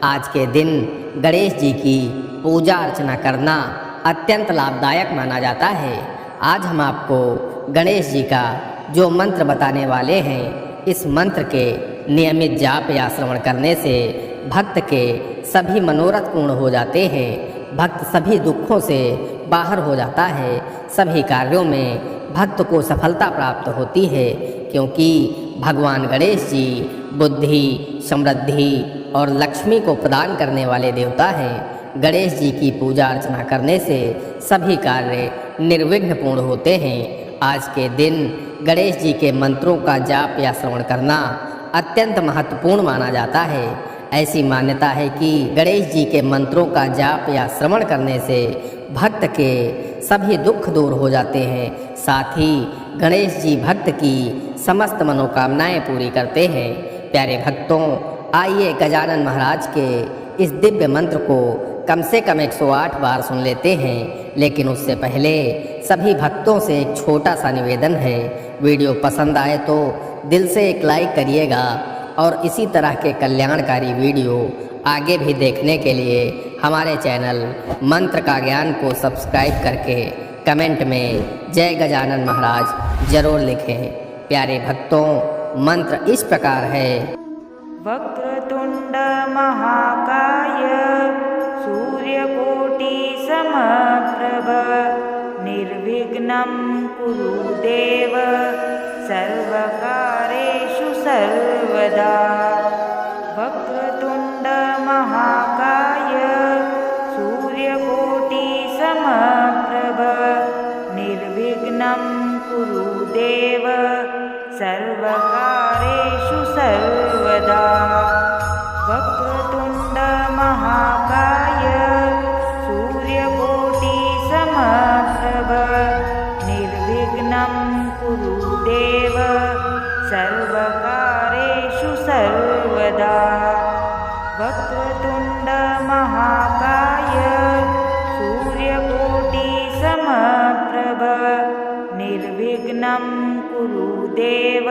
आज के दिन गणेश जी की पूजा अर्चना करना अत्यंत लाभदायक माना जाता है। आज हम आपको गणेश जी का जो मंत्र बताने वाले हैं, इस मंत्र के नियमित जाप या श्रवण करने से भक्त के सभी मनोरथ पूर्ण हो जाते हैं। भक्त सभी दुखों से बाहर हो जाता है। सभी कार्यों में भक्त को सफलता प्राप्त होती है, क्योंकि भगवान गणेश जी बुद्धि, समृद्धि और लक्ष्मी को प्रदान करने वाले देवता हैं। गणेश जी की पूजा अर्चना करने से सभी कार्य निर्विघ्न पूर्ण होते हैं। आज के दिन गणेश जी के मंत्रों का जाप या श्रवण करना अत्यंत महत्वपूर्ण माना जाता है। ऐसी मान्यता है कि गणेश जी के मंत्रों का जाप या श्रवण करने से भक्त के सभी दुख दूर हो जाते हैं। साथ ही गणेश जी भक्त की समस्त मनोकामनाएं पूरी करते हैं। प्यारे भक्तों, आइए गजानन महाराज के इस दिव्य मंत्र को कम से कम 108 बार सुन लेते हैं। लेकिन उससे पहले सभी भक्तों से एक छोटा सा निवेदन है। वीडियो पसंद आए तो दिल से एक लाइक करिएगा और इसी तरह के कल्याणकारी वीडियो आगे भी देखने के लिए हमारे चैनल मंत्र का ज्ञान को सब्सक्राइब करके कमेंट में जय गजानन महाराज जरूर लिखें। प्यारे भक्तों, मंत्र इस प्रकार है। वक्रतुंड महाकाय सूर्यकोटि समप्रभ निर्विघ्नं कुरु देव सर्वकारेषु सर्वदा। वक्रतुंड महाकाय सूर्यकोटि समप्रभ निर्विघ्नं कुरु देव सर्वकारेषु सर्वदा। वक्रतुंड महाकाय सूर्यकोटि समप्रभ निर्विघ्नं कुरु देव सर्वकारेषु सर्वदा। वक्रतुंड महाकाय सूर्यकोटि समप्रभ निर्विघ्नं कुरु देव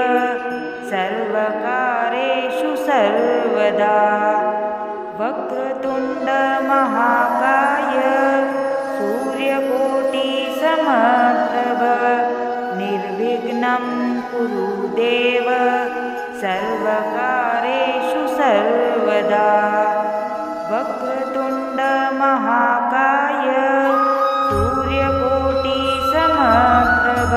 सर्वकारेषु सर्वदा। वक्रतुंड महाकाय सूर्यकोटि समप्रभ निर्विघ्नं कुरु देव सर्वकारेषु सर्वदा। वक्रतुंड महाकाय सूर्यकोटि समप्रभ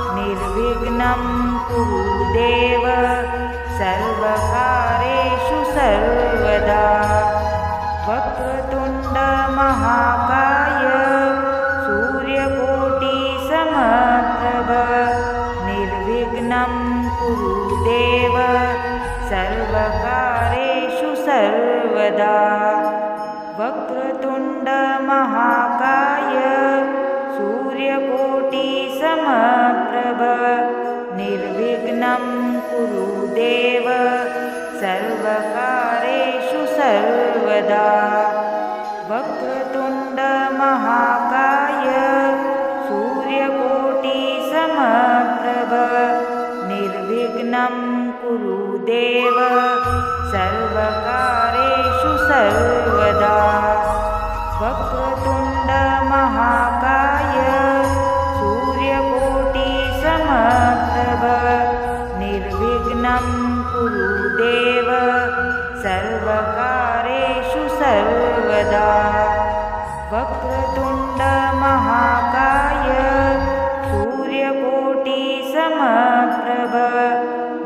निर्विघ्नं कुरु देव सर्वकारेषु सर्वदा। वक्रतुंड महाकाय सूर्यकोटि समप्रभ निर्विघ्नं कुरु देव सर्वकारेषु सर्वदा। वक्रतुंड महाकाय सूर्यकोटि समप्रभ निर्विघ्नं कुरु देव सर्वकारेषु सर्वदा। वक्रतुंड महाकाय सूर्यकोटि समप्रभ निर्विघ्नं कुरु देव सर्वकारेषु सर्वदा। वक्रतुंड महाकाय सूर्यकोटि समप्रभ निर्विघ्नं कुरु देव सर्वकारेषु सर्वदा। वक्रतुंड महाकाय सूर्यकोटि समप्रभ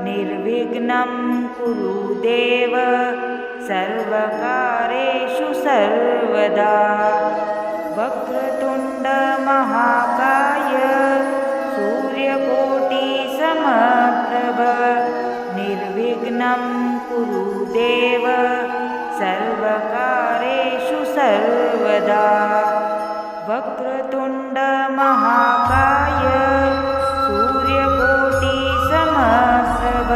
निर्विघ्नं कुरु देव सर्वकारेषु सर्वदा। वक्रतुंड महाकाय सूर्यकोटि समप्रभ निर्विघ्नं कुरु देव सर्वकारेषु सर्वदा। वक्रतुंड महाकाय सूर्यकोटि समप्रभ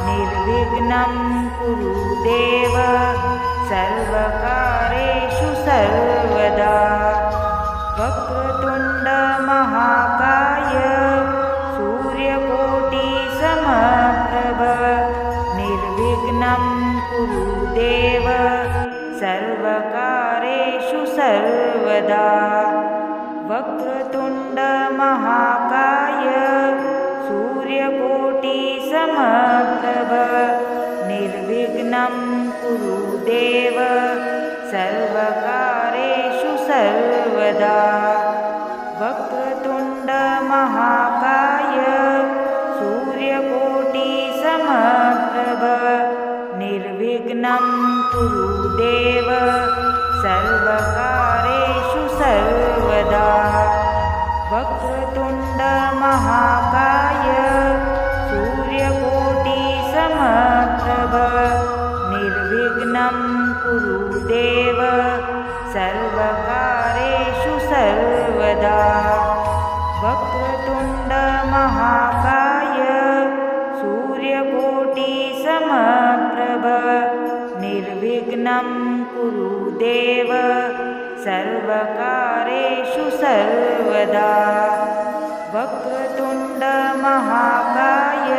निर्विघ्नं कुरु देव सर्वकारेषु सर्वदा। वक्रतुंड महाकाय सूर्यकोटि समप्रभ निर्विघ्नं कुरु देव सर्वकारेषु सर्वदा वक्रतुण्डमहाकाय सूर्यकोटिसमप्रभ निर्विघ्नं कुरु देव सर्वकारेषु सर्वदा वक्रतुण्डमहाकाय सूर्यकोटिसमप्रभ निर्विघ्नं कुरु देव सर्वकारेषु सर्वदा वक्रतुण्डमहाकाय सूर्यकोटिसमप्रभ निर्विघ्नं कुरु देव सर्वकारेषु सर्वदा वक्रतुण्डमहाकाय सूर्यकोटिसमप्रभ निर्विघ्नं कुरु देव सर्वकारेषु सर्वदा वक्रतुण्डमहाकाय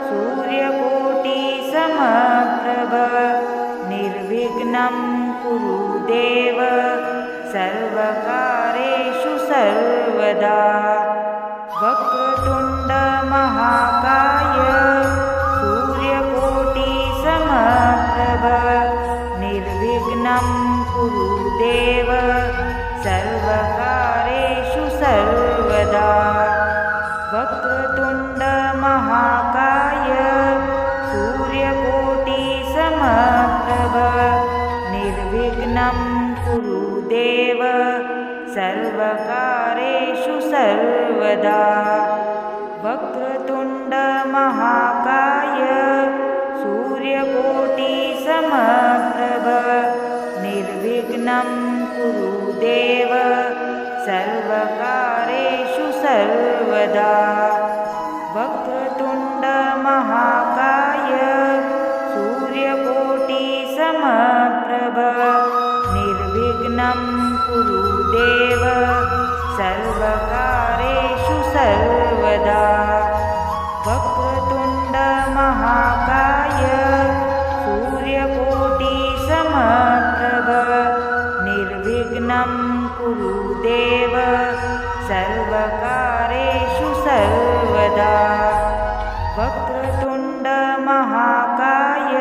सूर्यकोटिसमप्रभ निर्विघ्नं कुरु देव सर्वकारेषु सर्वदा वक्रतुण्डमहाकाय सूर्यकोटिसमप्रभ निर्विघ्नं कुरु देव सर्वकारेषु सर्वदा वक्रतुण्डमहाकाय सूर्यकोटिसमप्रभ निर्विघ्नं कुरु देव सर्वकारेषु सर्वदा वक्रतुण्डमहाकाय सूर्यकोटिसमप्रभ निर्विघ्नं कुरु देव सर्वकारेषु सर्वदा वक्रतुण्डमहाकाय सूर्यकोटिसमप्रभ निर्विघ्नं कुरु देव सर्वकारेषु सर्वदा वक्रतुण्डमहाकाय सूर्यकोटिसमप्रभ निर्विघ्नं कुरु देव सर्वकारेषु सर्वदा वक्रतुण्डमहाकाय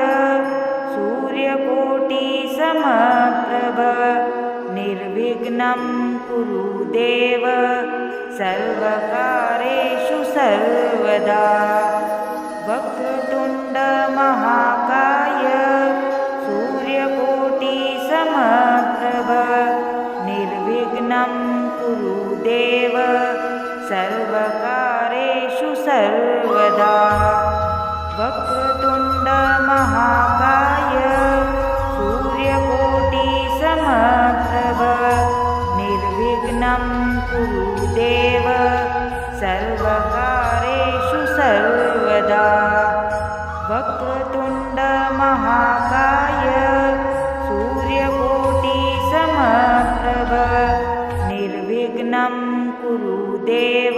सूर्यकोटिसमप्रभ निर्विघ्नं कुरु देव सर्वकारेषु सर्वदा वक्रतुण्डमहाकाय सूर्यकोटिसमप्रभ निर्विघ्नं कुरु देव सर्वकारेषु सर्वदा वक्रतुण्डमहाकाय सूर्यकोटिसमप्रभ निर्विघ्नं कुरु देव सर्वकारेषु सर्वदा वक्रतुण्डमहाकाय सूर्यकोटिसमप्रभ निर्विघ्नं कुरु देव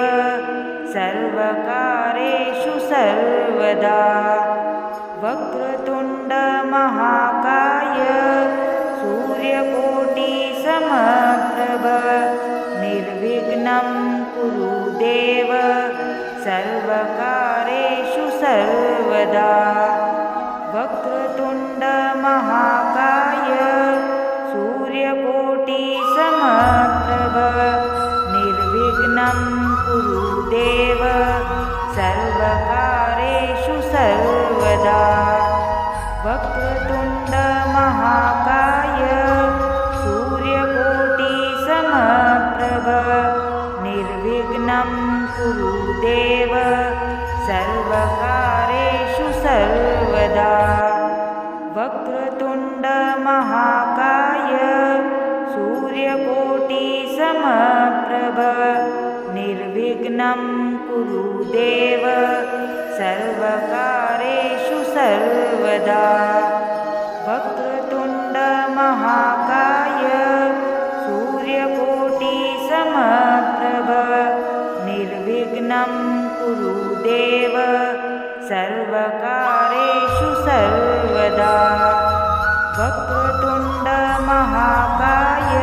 सर्वकारेषु सर्वदा वक्रतुण्डमहाकाय सूर्यकोटिसमप्रभ निर्विघ्नं कुरु देव सर्वकारेषु सर्वदा वक्रतुण्डमहाकाय सूर्यकोटिसमप्रभ निर्विघ्नं कुरु देव सर्वकारेषु सर्वदा वक्रतुण्डमहाकाय सूर्यकोटिसमप्रभ निर्विघ्नं कुरु देव सर्वकारेषु सर्वदा वक्रतुण्डमहाकाय सूर्यकोटिसमप्रभ निर्विघ्नं कुरु देव सर्वकारेषु सर्वदा वक्रतुण्डमहाकाय सूर्यकोटिसमप्रभ निर्विघ्नं कुरु देव सर्वकारेषु सर्वदा वक्रतुण्ड महाकाय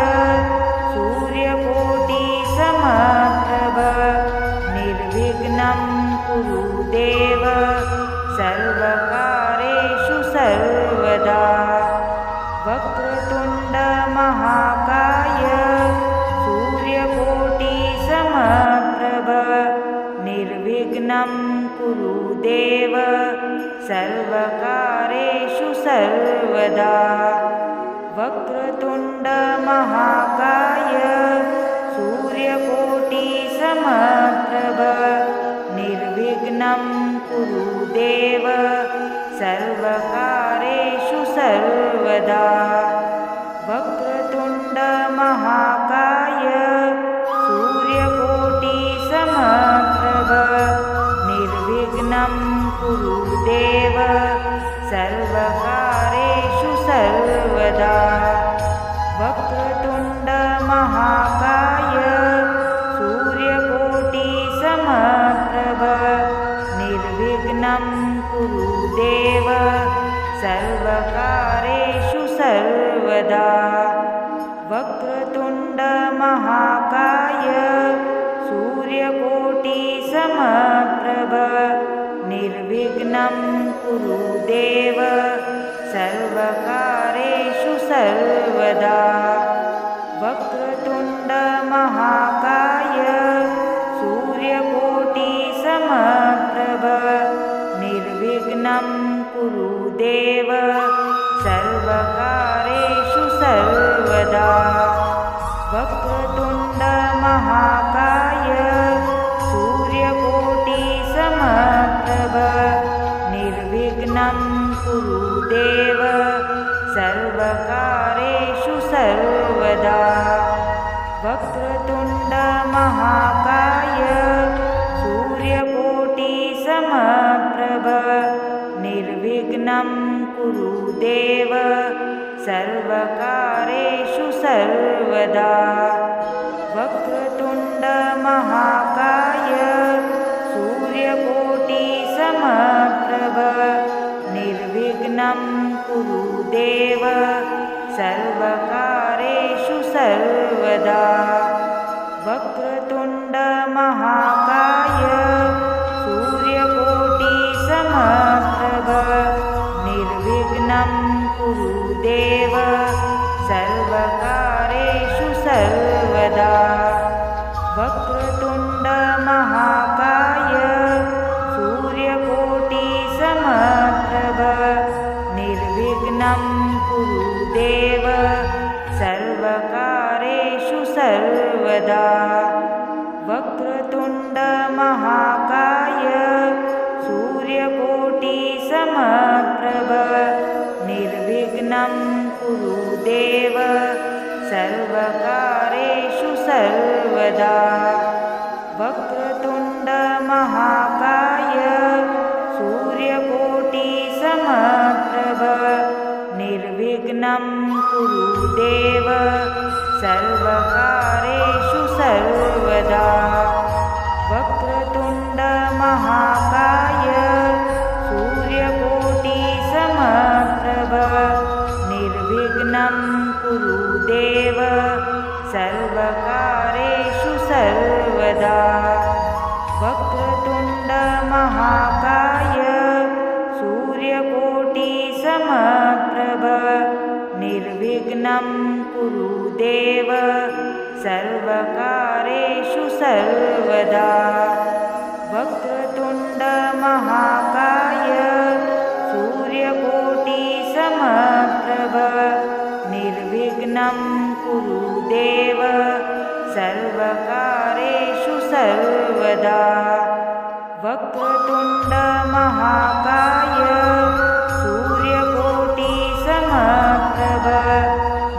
सूर्यकोटिसमप्रभ निर्विघ्नं कुरु देव सर्वकार्येषु सर्वदा। वक्रतुण्ड महाकाय सूर्यकोटिसमप्रभ निर्विघ्नं कुरु देव सर्वकार्येषु सर्वदा। वक्रतुण्ड महाकाय सूर्यकोटिसमप्रभ निर्विघ्नं कुरु देव सर्वकार्येषु सर्वदा। वक्रतुण्ड महाकाय सूर्यकोटिसमप्रभ निर्विघ्नं कुरु देव सर्वकार्येषु सर्वदा। वक्रतुण्ड महाकाय सूर्यकोटिसमप्रभ निर्विघ्नं कुरु देव सर्वकार्येषु सर्वदा। वक्रतुण्ड महाकाय सूर्यकोटिसमप्रभ निर्विघ्नं कुरु देव सर्वकार्येषु सर्वदा। वक्रतुण्ड महाकाय सूर्यकोटिसमप्रभ निर्विघ्नं कुरु देव सर्वकार्येषु सर्वदा। वक्रतुण्ड महाकाय सूर्यकोटिसमप्रभ निर्विघ्नं कुरु देव सर्वकार्येषु सर्वदा। वक्रतुण्ड महाकाय सूर्यकोटिसमप्रभ निर्विघ्नं कुरु देव सर्वकार्येषु सर्वदा। वक्रतुण्ड महाकाय सूर्यकोटिसमप्रभ निर्विघ्नं कुरु देव सर्वकार्येषु सर्वदा। वक्रतुण्ड महाकाय सूर्यकोटिसमप्रभ निर्विघ्नं कुरु देव सर्वकार्येषु सर्वदा। वक्रतुण्ड महाकाय सूर्यकोटिसमप्रभ निर्विघ्नं कुरु देव सर्वकार्येषु सर्वदा। वक्रतुण्ड महाकाय सूर्यकोटिसमप्रभ निर्विघ्नं कुरु देव सर्वकार्येषु सर्वदा। वक्रतुण्ड महाकाय सूर्यकोटिसमप्रभ निर्विघ्नं कुरु देव सर्वकार्येषु सर्वदा। वक्रतुण्ड महाकाय सूर्यकोटिसमप्रभ निर्विघ्नं कुरु देव सर्वकार्येषु सर्वदा। वक्रतुण्ड महाकाय सूर्यकोटिसमप्रभ निर्विघ्नं कुरु देव सर्वकार्येषु सर्वदा। वक्रतुण्ड महाकाय सूर्यकोटिसमप्रभ निर्विघ्नं कुरु देव सर्वकार्येषु सर्वदा। वक्रतुण्ड महाकाय सूर्यकोटिसमप्रभ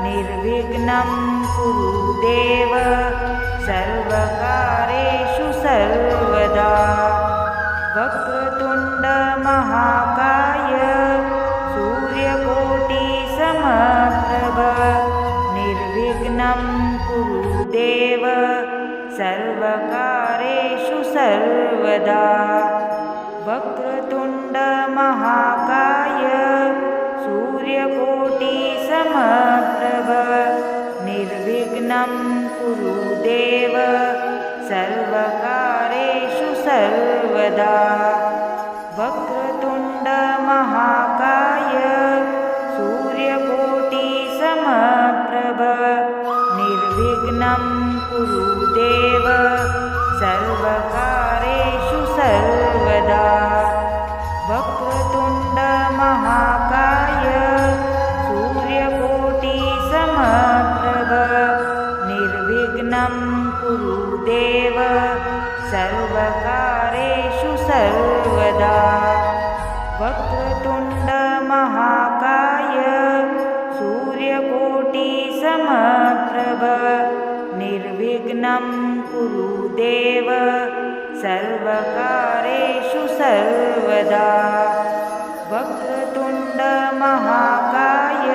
निर्विघ्नं कुरु देव सर्वकार्येषु सर्वदा। वक्रतुण्ड महाकाय सूर्यकोटिसमप्रभ निर्विघ्नं कुरु देव सर्वकार्येषु सर्वदा। वक्रतुण्ड महाकाय सूर्यकोटिसमप्रभ समप्रभ निर्विघ्नं कुरु देव सर्वकारेषु सर्वदा वक्रतुण्ड महाकाय सूर्यकोटिसमप्रभ निर्विघ्नं कुरु देव सर्वकारेषु सर्वदा वक्रतुण्ड महाकाय सूर्यकोटिसमप्रभ निर्विघ्नं कुरु देव सर्वकारेषु सर्वदा वक्रतुण्ड महाकाय सूर्यकोटिसमप्रभ निर्विघ्नं कुरु देव सर्वकारेषु सर्वदा वक्रतुण्ड महाकाय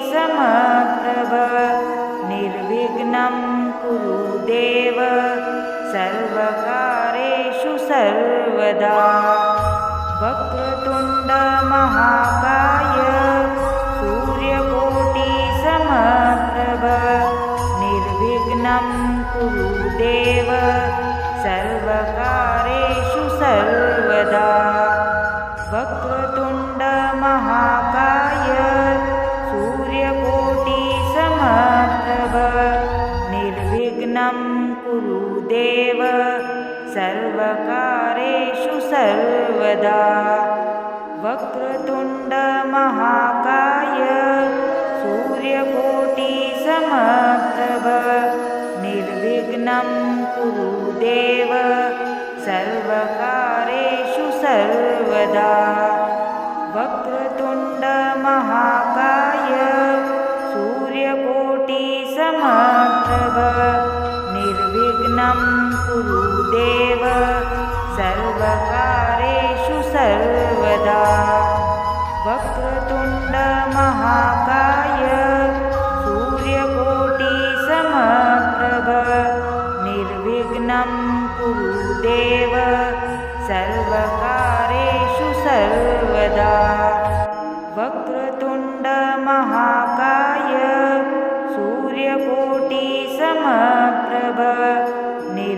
सूर्यकोटिसमप्रभ निर्विघ्नं कुरु देव सर्वकारेषु सर्वदा वक्रतुण्ड महाकाय सूर्यकोटिसमप्रभ निर्विघ्नं कुरु देव सर्वकारेषु सर्वदा वक्रतुण्ड महाकाय सूर्यकोटिसमप्रभ निर्विघ्नं कुरु देव सर्वकारेषु सर्वदा वक्रतुण्ड महाकाय सूर्यकोटिसमप्रभ निर्विघ्नं कुरु देव सर्वकारेषु सर्वदा वक्रतुण्ड महाकाय सूर्यकोटिसमप्रभ निर्विघ्नं कुरु देव सर्वकारेषु सर्वदा वक्रतुण्ड महाकाय सूर्यकोटिसमप्रभ निर्विघ्नं कुरु देव सर्वकारेषु सर्वदा वक्रतुण्ड महाकाय सूर्यकोटिसमप्रभ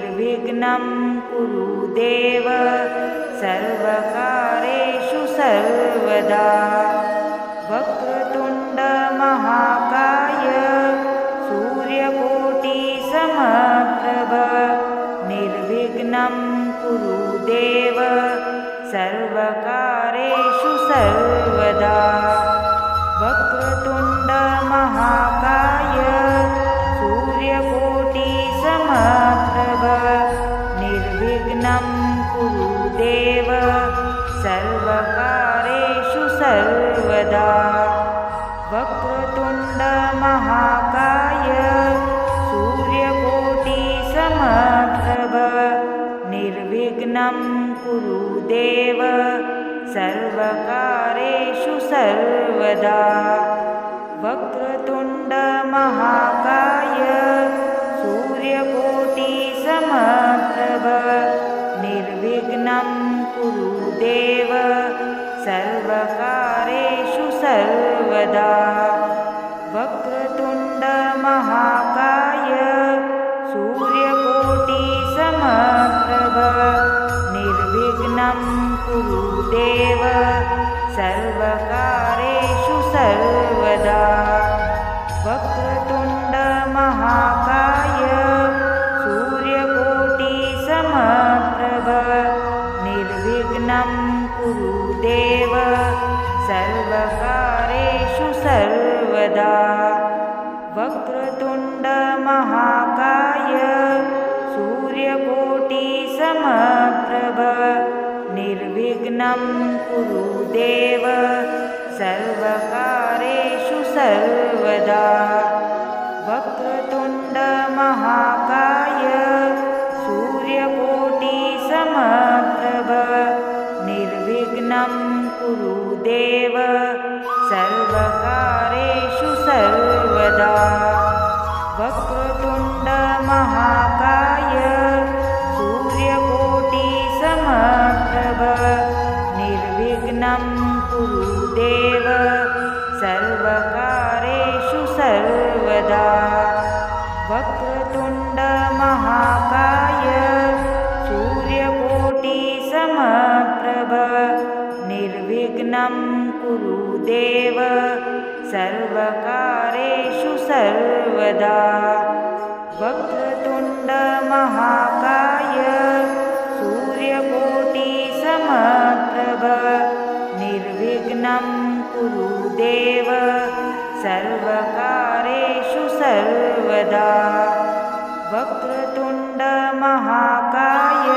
निर्विघ्नं कुरु देव सर्वकारेषु सर्वदा वक्रतुण्ड महाकाय सूर्यकोटिसमप्रभ निर्विघ्नं कुरु देव सर्वकारेषु सर्वदा वक्रतुण्ड महाकाय सूर्यकोटिसमप्रभ निर्विघ्नं कुरु देव सर्वकारेषु सर्वदा वक्रतुण्ड महाकाय सूर्यकोटिसमप्रभ निर्विघ्नं कुरु देव सर्वकारेषु सर्वदा वक्रतुण्ड महाकाय सूर्यकोटिसमप्रभ निर्विघ्नं कुरु देव सर्वकारेषु सर्वदा वक्रतुण्ड महाकाय सूर्यकोटिसमप्रभ निर्विघ्नं कुरु देव सर्वकारेषु सर्वदा वक्रतुण्ड महाकाय सूर्यकोटिसमप्रभ निर्विघ्नं कुरु देव सर्वकारेषु सर्वदा वक्रतुण्ड महाकाय सूर्यकोटिसमप्रभ निर्विघ्नं कुरु देव सर्वकारेषु सर्वदा वक्रतुण्ड महाकाय सूर्यकोटिसमप्रभ निर्विघ्नं कुरु देव सर्वकारेषु सर्वदा वक्रतुण्ड महाकाय सूर्यकोटिसमप्रभ निर्विघ्नं कुरु देव देव सर्वकारेषु सर्वदा वक्रतुण्ड महाकाय सूर्यकोटिसमप्रभ निर्विघ्नं कुरु देव सर्वकारेषु सर्वदा वक्रतुण्ड महाकाय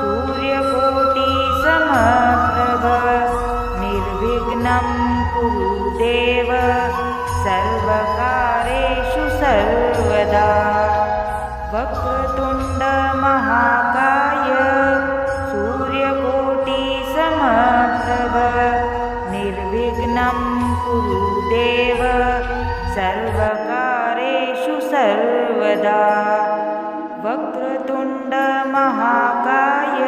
सूर्यकोटिसमप्रभ निर्विघ्नं कुरु देव सर्वकारेषु सर्वदा वक्रतुण्ड महाकाय सूर्यकोटिसमप्रभ निर्विघ्नं कुरु देव सर्वकारेषु सर्वदा वक्रतुण्ड महाकाय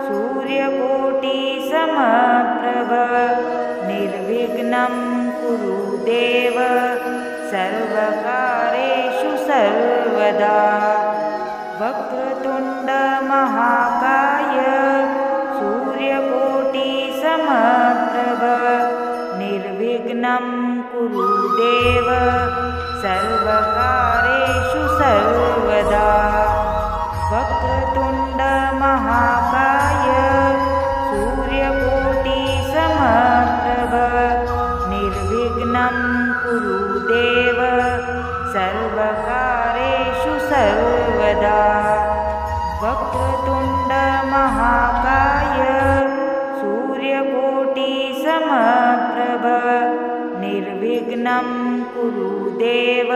सूर्यकोटिसमप्रभ निर्विघ्नं कुरु देव सर्वकारेषु सर्वदा वक्रतुण्ड महाकाय सूर्यकोटिसमप्रभ निर्विघ्नं कुरु देव सर्वकारेषु सर्वदा वक्रतुण्ड महाकाय सूर्यकोटिसमप्रभ निर्विघ्नं कुरु देव सर्वकारेषु सर्वदा वक्रतुण्ड महाकाय सूर्यकोटिसमप्रभ निर्विघ्नं कुरु देव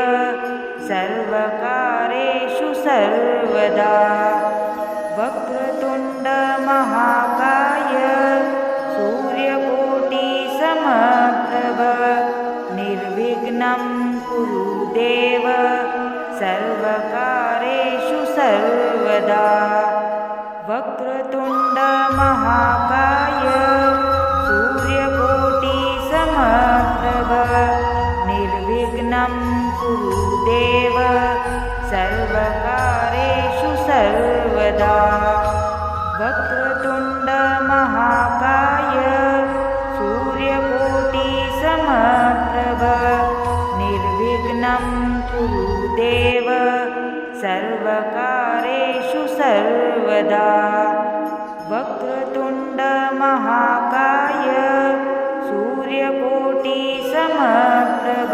सर्वकारेषु सर्वदा वक्रतुण्ड महाकाय सूर्यकोटिसमप्रभ निर्विघ्नं कुरु देव सर्वकारेषु सर्वदा वक्रतुण्ड महाकाय सूर्यकोटिसमप्रभ निर्विघ्नं कुरु देव सर्वकारेषु सर्वदा वक्रतुण्ड महाकाय सूर्यकोटिसमप्रभ निर्विघ्नं कुरु देव सर्वकारेषु सर्वदा वक्रतुण्ड महाकाय सूर्यकोटिसमप्रभ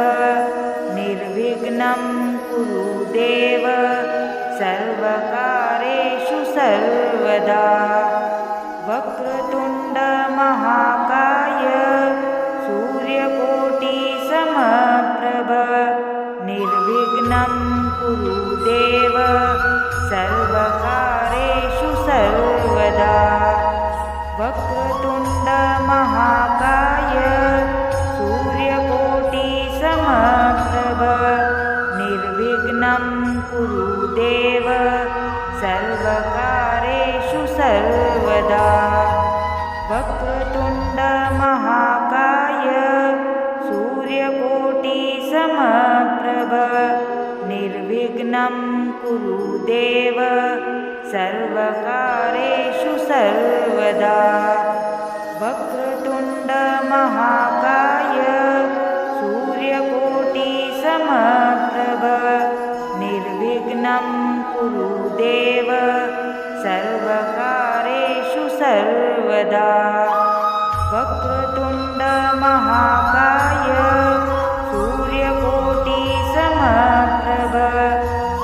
निर्विघ्नं कुरु देव सर्वकारेषु सर्वदा वक्रतुण्ड महाकाय सूर्यकोटिसमप्रभ निर्विघ्नं कुरु देव सर्वकारेषु सर्वदा वक्रतुण्ड महाकाय सूर्यकोटिसमप्रभ निर्विघ्नं कुरु देव सर्वकारेषु सर्वदा वक्रतुण्ड महाकाय सूर्यकोटिसमप्रभ निर्विघ्नं कुरु देव सर्वकारेषु सर्वदा वक्रतुण्ड महाकाय सूर्यकोटिसमप्रभ निर्विघ्नं कुरु देव सर्वकारेषु सर्वदा वक्रतुण्ड महाकाय सूर्यकोटिसमप्रभ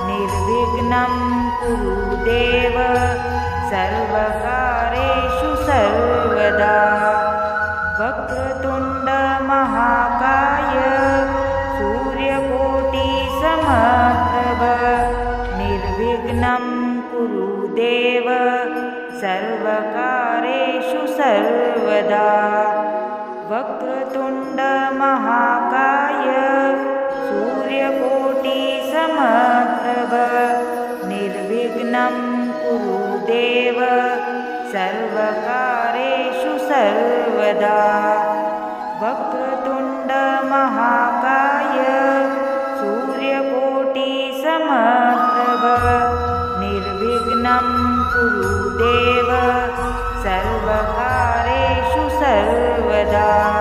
निर्विघ्नं कुरु देव सर्वकारेषु सर्वदा वक्रतुण्ड महाकाय सूर्यकोटिसमप्रभ निर्विघ्नं कुरु देव सर्वकारेषु सर्वदा वक्रतुण्ड महाकाय सूर्यकोटिसमप्रभ निर्विघ्नं कुरु देव सर्वकारेषु सर्वदा वक्रतुण्ड महाकाय सूर्यकोटिसमप्रभ निर्विघ्नं कुरु देव